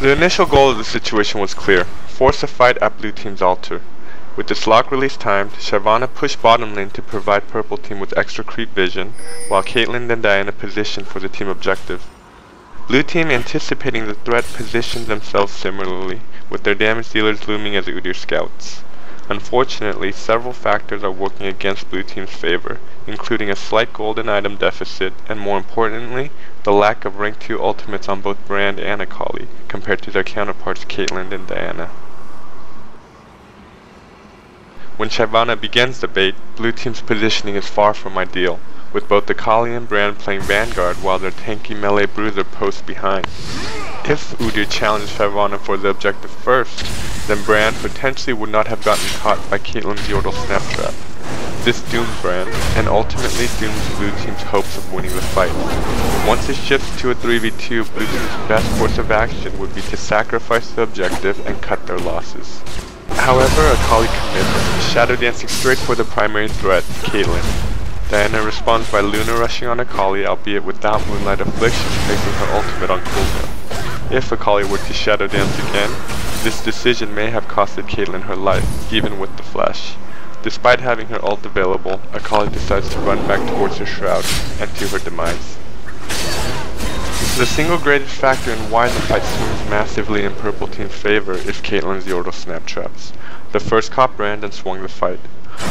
The initial goal of the situation was clear: force a fight at blue team's altar. With this lock release timed, Shyvana pushed bottom lane to provide purple team with extra creep vision, while Caitlyn and Diana positioned for the team objective. Blue team, anticipating the threat, positioned themselves similarly, with their damage dealers looming as Udyr scouts. Unfortunately, several factors are working against blue team's favor, including a slight golden item deficit, and more importantly, the lack of rank 2 ultimates on both Brand and Akali, compared to their counterparts Caitlyn and Diana. When Shyvana begins the bait, blue team's positioning is far from ideal, with both Akali and Brand playing Vanguard while their tanky melee bruiser posts behind. If Udyr challenged Shyvana for the objective first, then Brand potentially would not have gotten caught by Caitlyn's Yordle snap trap. This doomed Brand, and ultimately dooms blue team's hopes of winning the fight. Once it shifts to a 3v2, blue team's best course of action would be to sacrifice the objective and cut their losses. However, Akali commits, shadow dancing straight for the primary threat, Caitlyn. Diana responds by Luna rushing on Akali, albeit without Moonlight Affliction, placing her ultimate on cooldown. If Akali were to shadow dance again, this decision may have costed Caitlyn her life, even with the flash. Despite having her ult available, Akali decides to run back towards her shroud, and to her demise. The single greatest factor in why the fight swings massively in purple team's favor is Caitlyn's Yordle snap traps. The first caught Brand and swung the fight.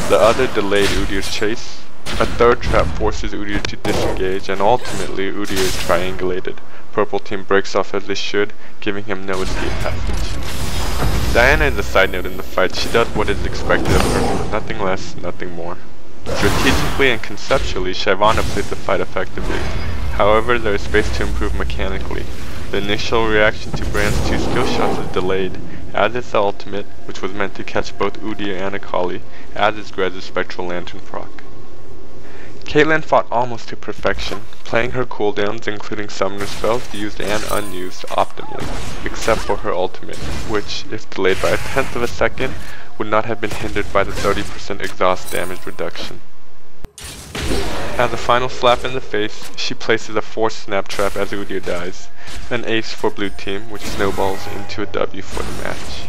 The other delayed Udyr's chase. A third trap forces Udyr to disengage, and ultimately Udyr is triangulated. Purple team breaks off as they should, giving him no escape passage. Diana is a side note in the fight. She does what is expected of her, nothing less, nothing more. Strategically and conceptually, Shyvana played the fight effectively. However, there is space to improve mechanically. The initial reaction to Brand's 2 skill shots is delayed, as is the ultimate, which was meant to catch both Udyr and Akali, as is Grez's Spectral Lantern proc. Caitlyn fought almost to perfection, playing her cooldowns, including summoner spells used and unused, optimally, except for her ultimate, which, if delayed by 1/10 of a second, would not have been hindered by the 30% exhaust damage reduction. As a final slap in the face, she places a forced snap trap as Udyr dies, an ace for blue team, which snowballs into a W for the match.